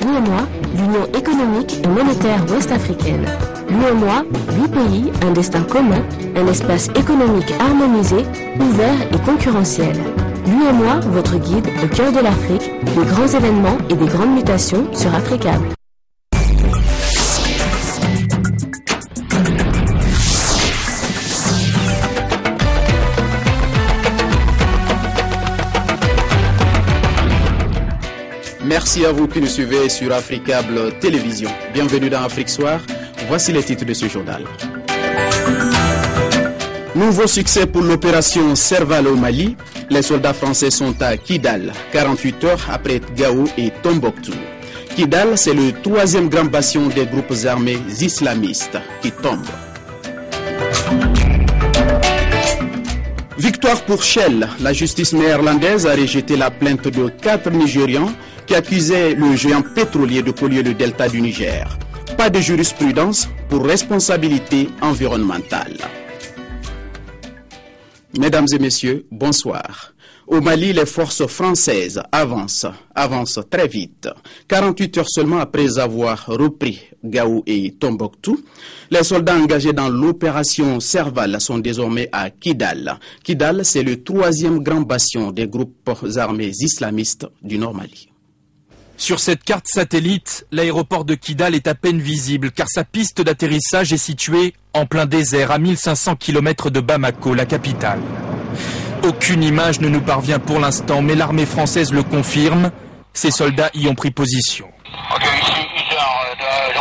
L'UEMOA, l'Union économique et monétaire ouest-africaine. L'UEMOA, 8 pays, un destin commun, un espace économique harmonisé, ouvert et concurrentiel. L'UEMOA, votre guide au cœur de l'Afrique, des grands événements et des grandes mutations sur Africable. Merci à vous qui nous suivez sur Africable Télévision. Bienvenue dans Afrique Soir. Voici les titres de ce journal. Nouveau succès pour l'opération Serval au Mali. Les soldats français sont à Kidal, 48 heures après Gao et Tombouctou. Kidal, c'est le 3e grand bastion des groupes armés islamistes qui tombe. Victoire pour Shell. La justice néerlandaise a rejeté la plainte de 4 Nigérians qui accusaient le géant pétrolier de polluer le delta du Niger. Pas de jurisprudence pour responsabilité environnementale. Mesdames et messieurs, bonsoir. Au Mali, les forces françaises avancent très vite. 48 heures seulement après avoir repris Gao et Tombouctou, les soldats engagés dans l'opération Serval sont désormais à Kidal. Kidal, c'est le 3e grand bastion des groupes armés islamistes du Nord Mali. Sur cette carte satellite, l'aéroport de Kidal est à peine visible car sa piste d'atterrissage est située en plein désert à 1500 km de Bamako, la capitale. Aucune image ne nous parvient pour l'instant, mais l'armée française le confirme. Ses soldats y ont pris position.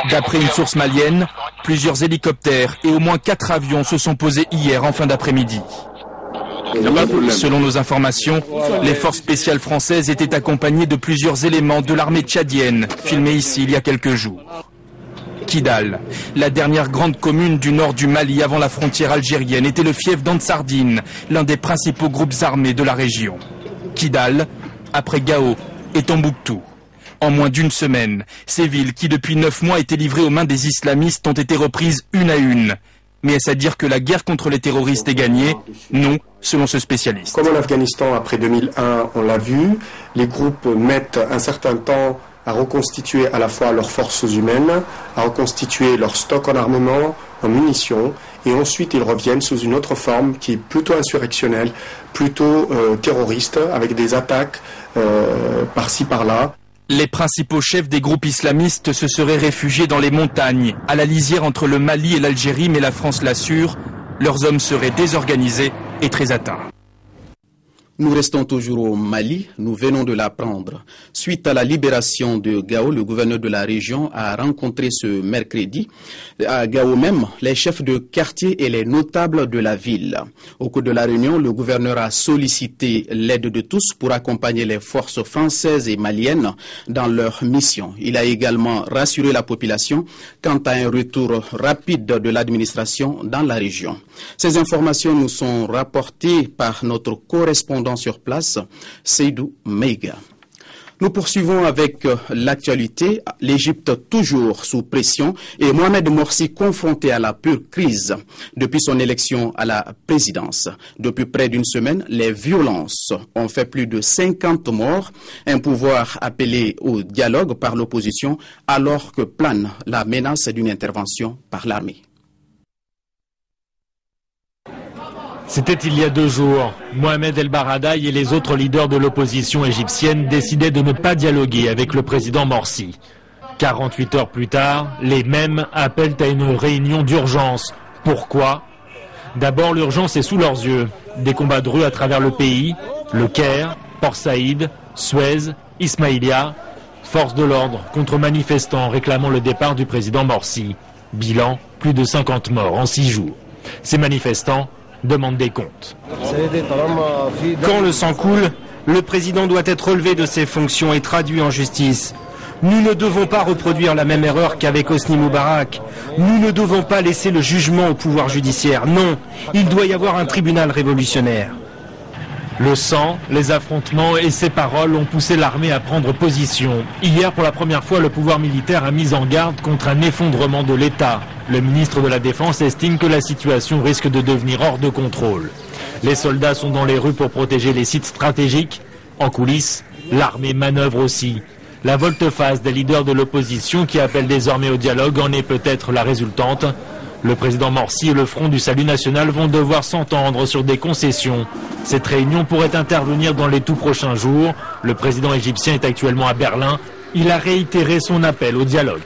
D'après une source malienne, plusieurs hélicoptères et au moins 4 avions se sont posés hier en fin d'après-midi. Selon nos informations, les forces spéciales françaises étaient accompagnées de plusieurs éléments de l'armée tchadienne, filmés ici il y a quelques jours. Kidal, la dernière grande commune du nord du Mali avant la frontière algérienne, était le fief d'Ansardine, l'un des principaux groupes armés de la région. Kidal, après Gao et Tombouctou. En moins d'une semaine, ces villes qui depuis 9 mois étaient livrées aux mains des islamistes ont été reprises une à une. Mais est-ce à dire que la guerre contre les terroristes est gagnée? Non, selon ce spécialiste. Comme en Afghanistan, après 2001, on l'a vu, les groupes mettent un certain temps à reconstituer à la fois leurs forces humaines, à reconstituer leur stock en armement, en munitions, et ensuite ils reviennent sous une autre forme qui est plutôt insurrectionnelle, plutôt terroriste, avec des attaques par-ci par-là. Les principaux chefs des groupes islamistes se seraient réfugiés dans les montagnes, à la lisière entre le Mali et l'Algérie, mais la France l'assure, leurs hommes seraient désorganisés et très atteints. Nous restons toujours au Mali, nous venons de l'apprendre. Suite à la libération de Gao, le gouverneur de la région a rencontré ce mercredi à Gao même les chefs de quartier et les notables de la ville. Au cours de la réunion, le gouverneur a sollicité l'aide de tous pour accompagner les forces françaises et maliennes dans leur mission. Il a également rassuré la population quant à un retour rapide de l'administration dans la région. Ces informations nous sont rapportées par notre correspondant sur place, Seydou Meiga. Nous poursuivons avec l'actualité. L'Égypte toujours sous pression et Mohamed Morsi confronté à la pure crise depuis son élection à la présidence. Depuis près d'une semaine, les violences ont fait plus de 50 morts, un pouvoir appelé au dialogue par l'opposition alors que plane la menace d'une intervention par l'armée. C'était il y a 2 jours. Mohamed El Baradei et les autres leaders de l'opposition égyptienne décidaient de ne pas dialoguer avec le président Morsi. 48 heures plus tard, les mêmes appellent à une réunion d'urgence. Pourquoi? D'abord, l'urgence est sous leurs yeux. Des combats de rue à travers le pays, le Caire, Port Saïd, Suez, Ismaïlia. Force de l'ordre contre manifestants réclamant le départ du président Morsi. Bilan, plus de 50 morts en 6 jours. Ces manifestants demande des comptes. Quand le sang coule, le président doit être relevé de ses fonctions et traduit en justice. Nous ne devons pas reproduire la même erreur qu'avec Hosni Moubarak. Nous ne devons pas laisser le jugement au pouvoir judiciaire. Non, il doit y avoir un tribunal révolutionnaire. Le sang, les affrontements et ces paroles ont poussé l'armée à prendre position. Hier, pour la première fois, le pouvoir militaire a mis en garde contre un effondrement de l'État. Le ministre de la Défense estime que la situation risque de devenir hors de contrôle. Les soldats sont dans les rues pour protéger les sites stratégiques. En coulisses, l'armée manœuvre aussi. La volte-face des leaders de l'opposition qui appellent désormais au dialogue en est peut-être la résultante. Le président Morsi et le Front du Salut National vont devoir s'entendre sur des concessions. Cette réunion pourrait intervenir dans les tout prochains jours. Le président égyptien est actuellement à Berlin. Il a réitéré son appel au dialogue.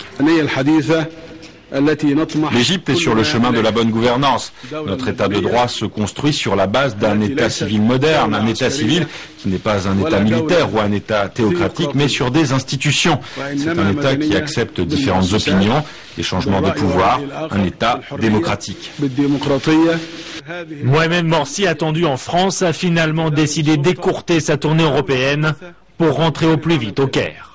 L'Égypte est sur le chemin de la bonne gouvernance. Notre État de droit se construit sur la base d'un État civil moderne, un État civil qui n'est pas un État militaire ou un État théocratique, mais sur des institutions. C'est un État qui accepte différentes opinions, des changements de pouvoir, un État démocratique. Mohamed Morsi, attendu en France, a finalement décidé d'écourter sa tournée européenne pour rentrer au plus vite au Caire.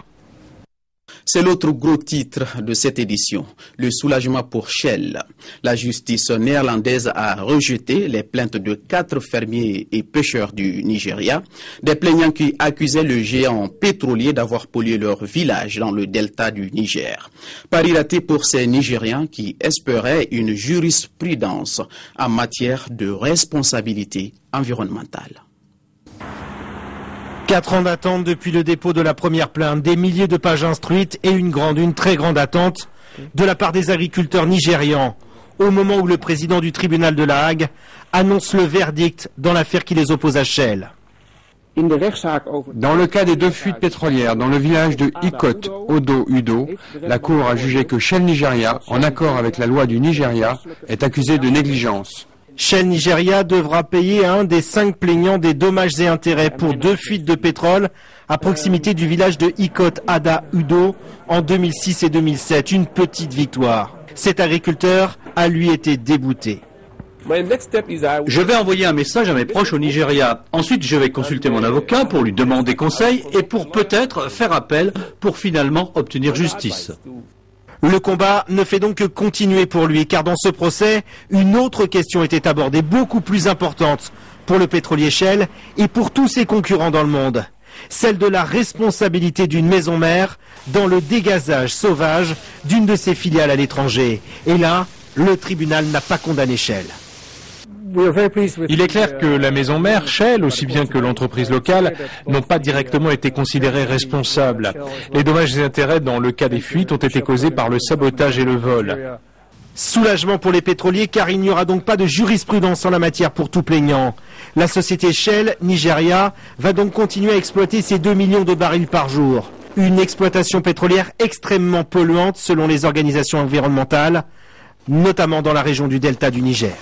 C'est l'autre gros titre de cette édition, le soulagement pour Shell. La justice néerlandaise a rejeté les plaintes de 4 fermiers et pêcheurs du Nigeria, des plaignants qui accusaient le géant pétrolier d'avoir pollué leur village dans le delta du Niger. Pari raté pour ces Nigérians qui espéraient une jurisprudence en matière de responsabilité environnementale. 4 ans d'attente depuis le dépôt de la première plainte, des milliers de pages instruites et une très grande attente de la part des agriculteurs nigérians au moment où le président du tribunal de La Hague annonce le verdict dans l'affaire qui les oppose à Shell. Dans le cas des 2 fuites pétrolières dans le village de Ikot, Odo-Udo, la Cour a jugé que Shell Nigeria, en accord avec la loi du Nigeria, est accusé de négligence. Shell Nigeria devra payer à un des 5 plaignants des dommages et intérêts pour 2 fuites de pétrole à proximité du village de Ikot Ada Udo en 2006 et 2007. Une petite victoire. Cet agriculteur a lui été débouté. Je vais envoyer un message à mes proches au Nigeria. Ensuite, je vais consulter mon avocat pour lui demander conseil et pour peut-être faire appel pour finalement obtenir justice. Le combat ne fait donc que continuer pour lui, car dans ce procès, une autre question était abordée, beaucoup plus importante pour le pétrolier Shell et pour tous ses concurrents dans le monde. Celle de la responsabilité d'une maison mère dans le dégazage sauvage d'une de ses filiales à l'étranger. Et là, le tribunal n'a pas condamné Shell. Il est clair que la maison mère, Shell, aussi bien que l'entreprise locale, n'ont pas directement été considérés responsables. Les dommages et intérêts dans le cas des fuites ont été causés par le sabotage et le vol. Soulagement pour les pétroliers, car il n'y aura donc pas de jurisprudence en la matière pour tout plaignant. La société Shell Nigeria va donc continuer à exploiter ses 2 millions de barils par jour. Une exploitation pétrolière extrêmement polluante selon les organisations environnementales, notamment dans la région du delta du Niger.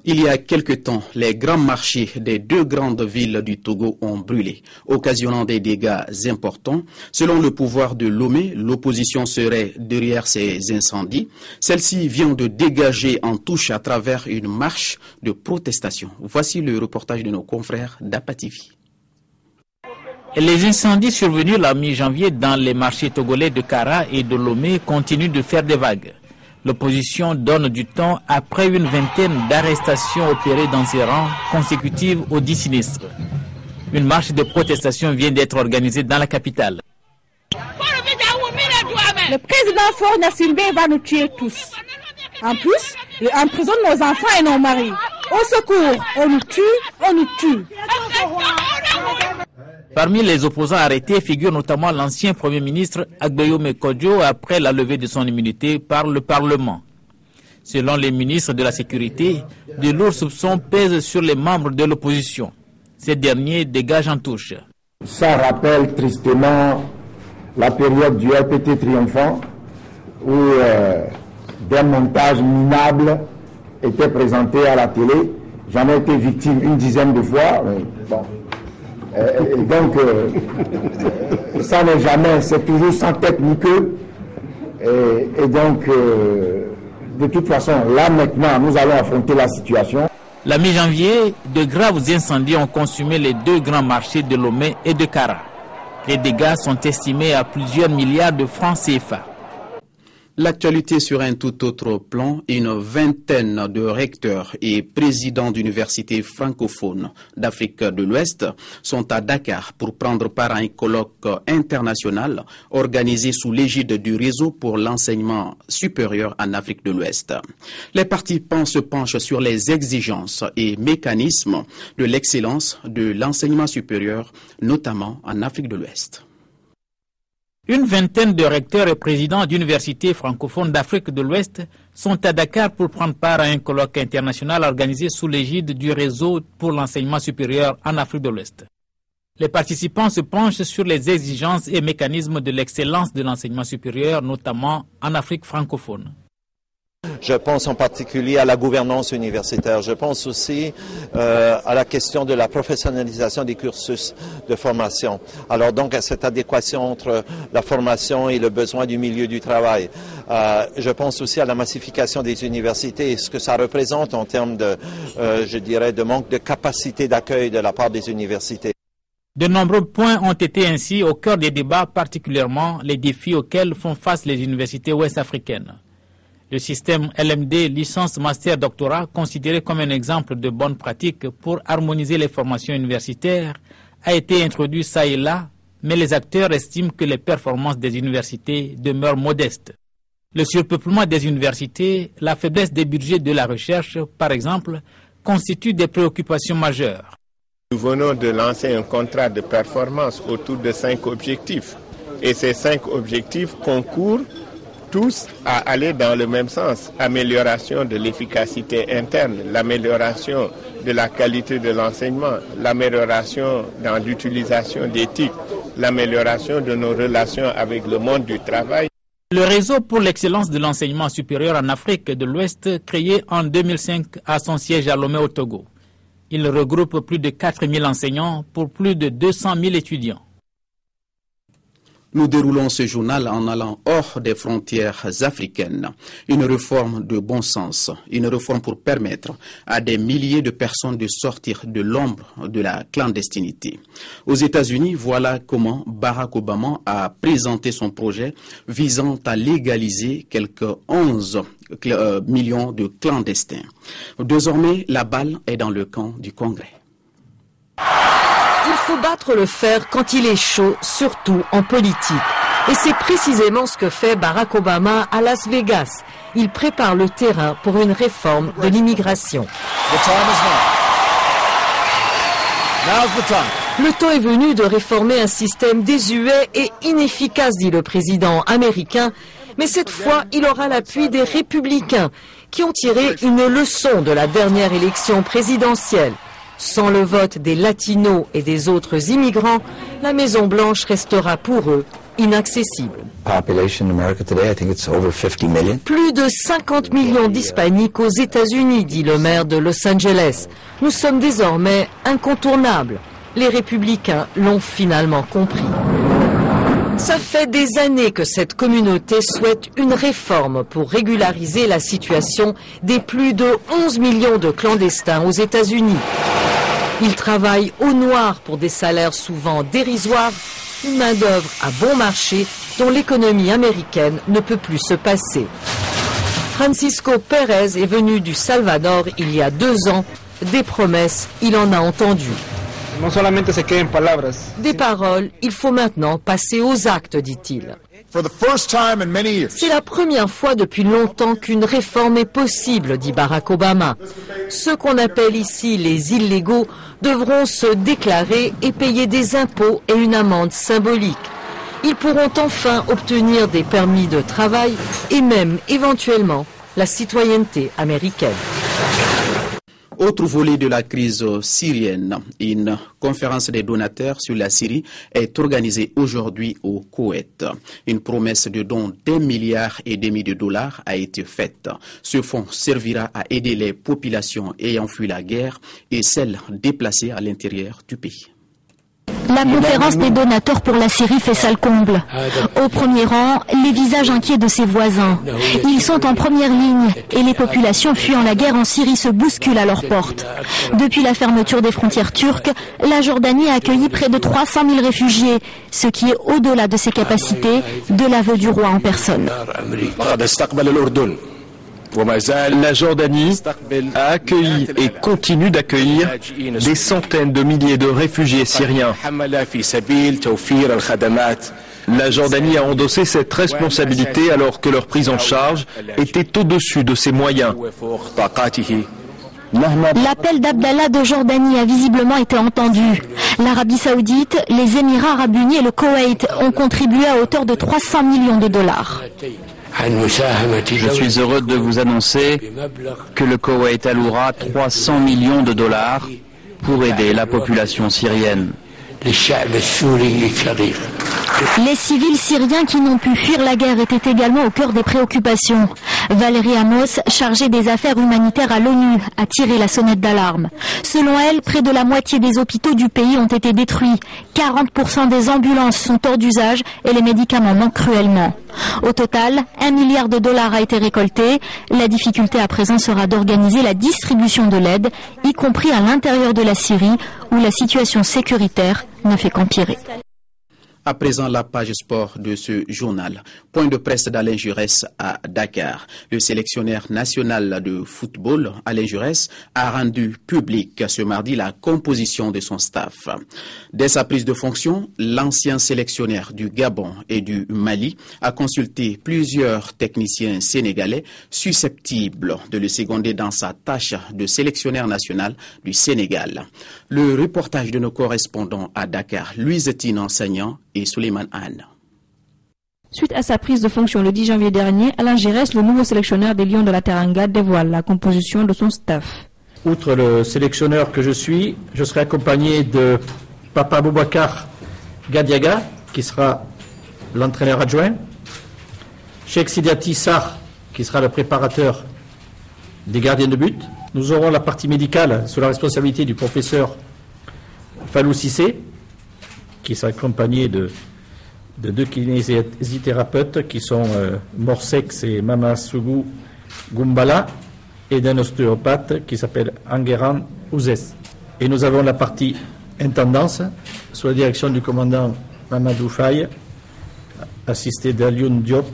Il y a quelque temps, les grands marchés des 2 grandes villes du Togo ont brûlé, occasionnant des dégâts importants. Selon le pouvoir de Lomé, l'opposition serait derrière ces incendies. Celle-ci vient de dégager en touche à travers une marche de protestation. Voici le reportage de nos confrères d'Apativi. Les incendies survenus la mi-janvier dans les marchés togolais de Kara et de Lomé continuent de faire des vagues. L'opposition donne du temps après une vingtaine d'arrestations opérées dans ses rangs consécutives aux 10 sinistres. Une marche de protestation vient d'être organisée dans la capitale. Le président Faure Gnassingbé va nous tuer tous. En plus, il emprisonne nos enfants et nos maris. Au secours, on nous tue, on nous tue. Parmi les opposants arrêtés figure notamment l'ancien Premier ministre Agbeyomi Kodjo après la levée de son immunité par le Parlement. Selon les ministres de la Sécurité, de lourds soupçons pèsent sur les membres de l'opposition. Ces derniers dégagent en touche. Ça rappelle tristement la période du RPT triomphant où des montages minables étaient présentés à la télé. J'en ai été victime une dizaine de fois. Mais bon. Et donc, ça n'est jamais, c'est toujours sans tête ni queue. Et donc, de toute façon, là maintenant, nous allons affronter la situation. La mi-janvier, de graves incendies ont consumé les 2 grands marchés de Lomé et de Kara. Les dégâts sont estimés à plusieurs milliards de francs CFA. L'actualité sur un tout autre plan, une vingtaine de recteurs et présidents d'universités francophones d'Afrique de l'Ouest sont à Dakar pour prendre part à un colloque international organisé sous l'égide du réseau pour l'enseignement supérieur en Afrique de l'Ouest. Les participants se penchent sur les exigences et mécanismes de l'excellence de l'enseignement supérieur, notamment en Afrique de l'Ouest. Une vingtaine de recteurs et présidents d'universités francophones d'Afrique de l'Ouest sont à Dakar pour prendre part à un colloque international organisé sous l'égide du réseau pour l'enseignement supérieur en Afrique de l'Ouest. Les participants se penchent sur les exigences et mécanismes de l'excellence de l'enseignement supérieur, notamment en Afrique francophone. Je pense en particulier à la gouvernance universitaire. Je pense aussi à la question de la professionnalisation des cursus de formation. Alors donc à cette adéquation entre la formation et le besoin du milieu du travail. Je pense aussi à la massification des universités et ce que ça représente en termes de, je dirais, de manque de capacité d'accueil de la part des universités. De nombreux points ont été ainsi au cœur des débats, particulièrement les défis auxquels font face les universités ouest-africaines. Le système LMD, licence, master, doctorat, considéré comme un exemple de bonne pratique pour harmoniser les formations universitaires, a été introduit ça et là, mais les acteurs estiment que les performances des universités demeurent modestes. Le surpeuplement des universités, la faiblesse des budgets de la recherche, par exemple, constituent des préoccupations majeures. Nous venons de lancer un contrat de performance autour de 5 objectifs. Et ces 5 objectifs concourent tous à aller dans le même sens. Amélioration de l'efficacité interne, l'amélioration de la qualité de l'enseignement, l'amélioration dans l'utilisation d'éthique, l'amélioration de nos relations avec le monde du travail. Le réseau pour l'excellence de l'enseignement supérieur en Afrique de l'Ouest, créé en 2005, a son siège à Lomé au Togo. Il regroupe plus de 4000 enseignants pour plus de 200 000 étudiants. Nous déroulons ce journal en allant hors des frontières africaines. Une réforme de bon sens, une réforme pour permettre à des milliers de personnes de sortir de l'ombre de la clandestinité. Aux États-Unis, voilà comment Barack Obama a présenté son projet visant à légaliser quelques 11 millions de clandestins. Désormais, la balle est dans le camp du Congrès. Il faut battre le fer quand il est chaud, surtout en politique. Et c'est précisément ce que fait Barack Obama à Las Vegas. Il prépare le terrain pour une réforme de l'immigration. Le temps est venu de réformer un système désuet et inefficace, dit le président américain. Mais cette fois, il aura l'appui des républicains qui ont tiré une leçon de la dernière élection présidentielle. Sans le vote des latinos et des autres immigrants, la Maison-Blanche restera pour eux inaccessible. Plus de 50 millions d'hispaniques aux États-Unis, dit le maire de Los Angeles. Nous sommes désormais incontournables. Les républicains l'ont finalement compris. Ça fait des années que cette communauté souhaite une réforme pour régulariser la situation des plus de 11 millions de clandestins aux États-Unis. Ils travaillent au noir pour des salaires souvent dérisoires, une main-d'œuvre à bon marché dont l'économie américaine ne peut plus se passer. Francisco Pérez est venu du Salvador il y a 2 ans. Des promesses, il en a entendu. Des paroles, il faut maintenant passer aux actes, dit-il. C'est la première fois depuis longtemps qu'une réforme est possible, dit Barack Obama. Ceux qu'on appelle ici les illégaux devront se déclarer et payer des impôts et une amende symbolique. Ils pourront enfin obtenir des permis de travail et même éventuellement la citoyenneté américaine. Autre volet de la crise syrienne, une conférence des donateurs sur la Syrie est organisée aujourd'hui au Koweït. Une promesse de don d'1,5 milliard de dollars a été faite. Ce fonds servira à aider les populations ayant fui la guerre et celles déplacées à l'intérieur du pays. La conférence des donateurs pour la Syrie fait salle comble. Au premier rang, les visages inquiets de ses voisins. Ils sont en première ligne et les populations fuyant la guerre en Syrie se bousculent à leurs portes. Depuis la fermeture des frontières turques, la Jordanie a accueilli près de 300 000 réfugiés, ce qui est au-delà de ses capacités, de l'aveu du roi en personne. La Jordanie a accueilli et continue d'accueillir des centaines de milliers de réfugiés syriens. La Jordanie a endossé cette responsabilité alors que leur prise en charge était au-dessus de ses moyens. L'appel d'Abdallah de Jordanie a visiblement été entendu. L'Arabie Saoudite, les Émirats Arabes Unis et le Koweït ont contribué à hauteur de 300 millions de dollars. Je suis heureux de vous annoncer que le Koweït allouera 300 millions de dollars pour aider la population syrienne. Les civils syriens qui n'ont pu fuir la guerre étaient également au cœur des préoccupations. Valérie Amos, chargée des affaires humanitaires à l'ONU, a tiré la sonnette d'alarme. Selon elle, près de la moitié des hôpitaux du pays ont été détruits. 40% des ambulances sont hors d'usage et les médicaments manquent cruellement. Au total, 1 milliard de dollars a été récolté. La difficulté à présent sera d'organiser la distribution de l'aide, y compris à l'intérieur de la Syrie, où la situation sécuritaire ne fait qu'empirer. À présent, la page sport de ce journal. Point de presse d'Alain Jurès à Dakar. Le sélectionneur national de football, Alain Jurès, a rendu public ce mardi la composition de son staff. Dès sa prise de fonction, l'ancien sélectionneur du Gabon et du Mali a consulté plusieurs techniciens sénégalais susceptibles de le seconder dans sa tâche de sélectionneur national du Sénégal. Le reportage de nos correspondants à Dakar, Louise Tine enseignant et Suleiman Anne. Suite à sa prise de fonction le 10 janvier dernier, Alain Jurès, le nouveau sélectionneur des Lions de la Teranga, dévoile la composition de son staff. Outre le sélectionneur que je suis, je serai accompagné de Papa Boubacar Gadiaga, qui sera l'entraîneur adjoint, Cheikh Sidiati Sarr, qui sera le préparateur des gardiens de but. Nous aurons la partie médicale sous la responsabilité du professeur Fallou Cissé, qui sera accompagné de deux kinésithérapeutes qui sont Morsex et Mamasougou Gumbala, et d'un ostéopathe qui s'appelle Angueran Ouzès. Et nous avons la partie intendance sous la direction du commandant Mamadou Faye, assisté d'Alioune Diop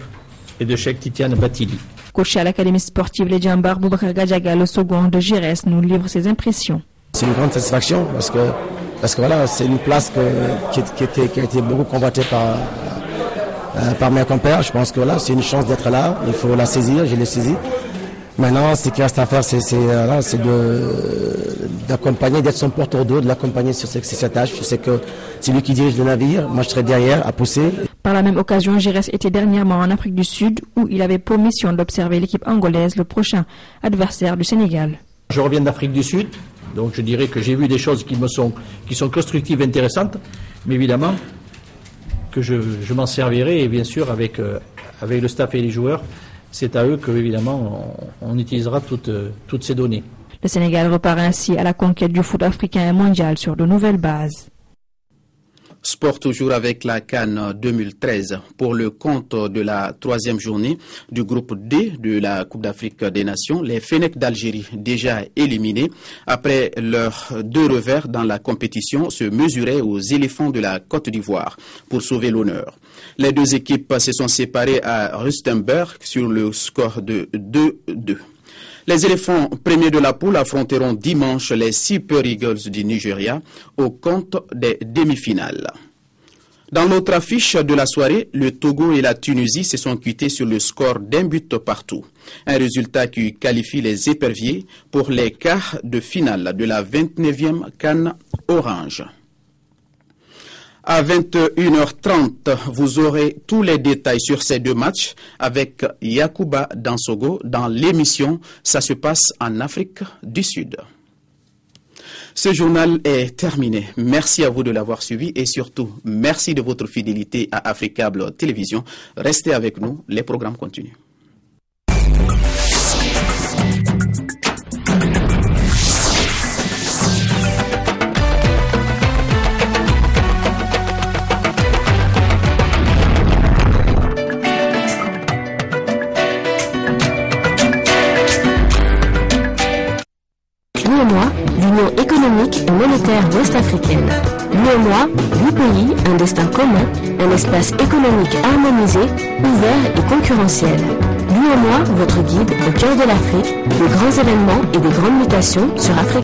et de Cheikh Titiane Batili. Coaché à l'académie sportive Les Djambar, Boubacar Gadiaga, le second de Jurès, nous livre ses impressions. C'est une grande satisfaction parce que voilà, c'est une place qui a été beaucoup convoitée par mes compères. Je pense que voilà, c'est une chance d'être là. Il faut la saisir, je l'ai saisie. Maintenant, ce qui reste à faire, c'est d'accompagner, d'être son porteur-d'eau, de l'accompagner sur cette tâche. Je sais que c'est lui qui dirige le navire. Moi, je serai derrière à pousser. Par la même occasion, Jurès était dernièrement en Afrique du Sud où il avait pour mission d'observer l'équipe angolaise, le prochain adversaire du Sénégal. Je reviens d'Afrique du Sud. Donc je dirais que j'ai vu des choses qui sont constructives et intéressantes, mais évidemment que je m'en servirai, et bien sûr avec le staff et les joueurs, c'est à eux que évidemment on utilisera toutes ces données. Le Sénégal repart ainsi à la conquête du foot africain et mondial sur de nouvelles bases. Sport toujours avec la CAN 2013 pour le compte de la troisième journée du groupe D de la Coupe d'Afrique des Nations. Les Fennecs d'Algérie, déjà éliminés après leurs 2 revers dans la compétition, se mesuraient aux éléphants de la Côte d'Ivoire pour sauver l'honneur. Les 2 équipes se sont séparées à Rustenburg sur le score de 2-2. Les éléphants premiers de la poule affronteront dimanche les Super Eagles du Nigeria au compte des demi-finales. Dans l'autre affiche de la soirée, le Togo et la Tunisie se sont quittés sur le score d'1 but partout. Un résultat qui qualifie les éperviers pour les quarts de finale de la 29e CAN Orange. À 21h30, vous aurez tous les détails sur ces 2 matchs avec Yacouba Dansogo dans l'émission « Ça se passe en Afrique du Sud ». Ce journal est terminé. Merci à vous de l'avoir suivi et surtout, merci de votre fidélité à Africable Télévision. Restez avec nous, les programmes continuent. L'UEMOA, l'Union économique et monétaire ouest-africaine. L'UEMOA, 8 pays, un destin commun, un espace économique harmonisé, ouvert et concurrentiel. L'UEMOA, votre guide au cœur de l'Afrique, de grands événements et des grandes mutations sur Afrique.